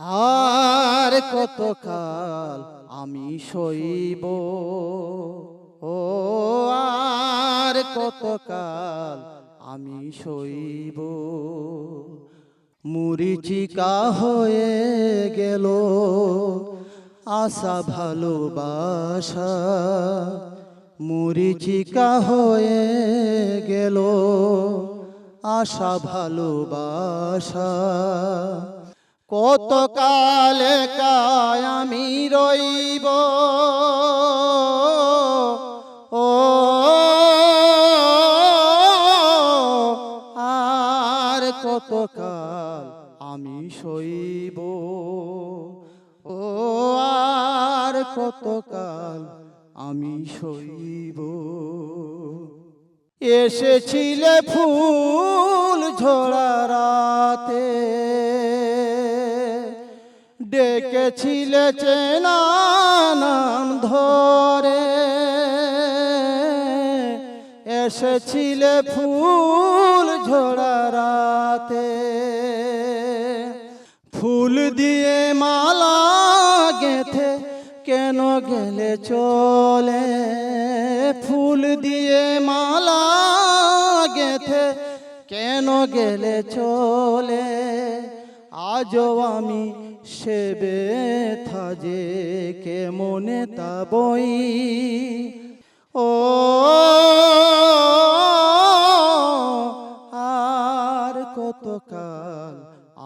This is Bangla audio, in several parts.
আর কতকাল আমি সইব, ও আর কতকাল আমি সইব। মরিচিকা হয়ে গেল আশা ভালোবাসা, মরিচিকা হয়ে গেল আশা ভালোবাসা। কতকাল একাই আমি রইব, ও আর কতকাল আমি সইব, ও আর কতকাল আমি সইব। এসেছিলে ফুল ঝরা রাতে, ডেকেছিলে চেনা নাম ধরে। এসেছিলে ফুল ঝরা রাতে, ফুল দিয়ে মালা গেঁথে কেন গেলে চলে। ফুল দিয়ে মালা গেঁথে কেন গেলে চলে। আজও আমি সে ব্যথা যে কেমনে তা বই, ও আর কতকাল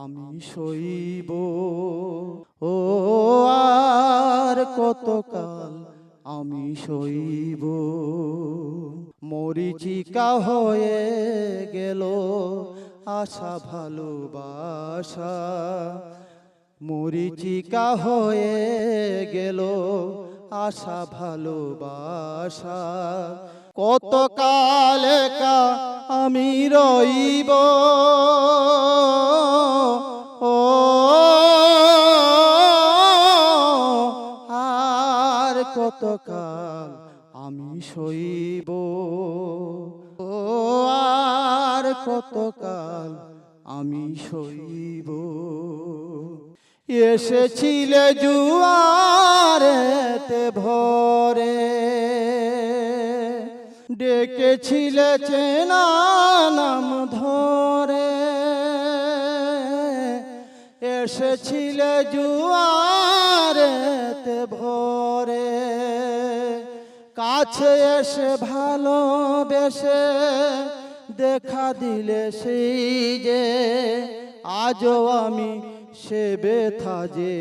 আমি সইব, ও আর কতকাল আমি সইব। মরিচিকা হয়ে গেল আশা ভালোবাসা, মরিচিকা হয়ে গেল আশা ভালোবাসা। কতকাল একা আমি রইব, ও আর কতকাল আমি সইব, ও আর কতকাল আমি সইব। এসেছিলে জুয়ারেতে ভরে, ডেকেছিলে চেনা নাম ধরে। এসেছিলে জুয়ারেতে ভরে, কাছে এসে ভালোবেসে দেখা দিলে সেই যে। আজও আমি সে ব্যথা যে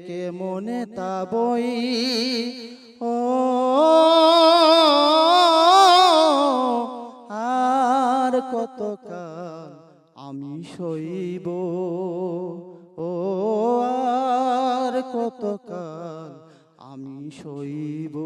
কেমনে তা বই, ও আর কতকাল আমি সইব, ও আর কতকাল আমি সইব।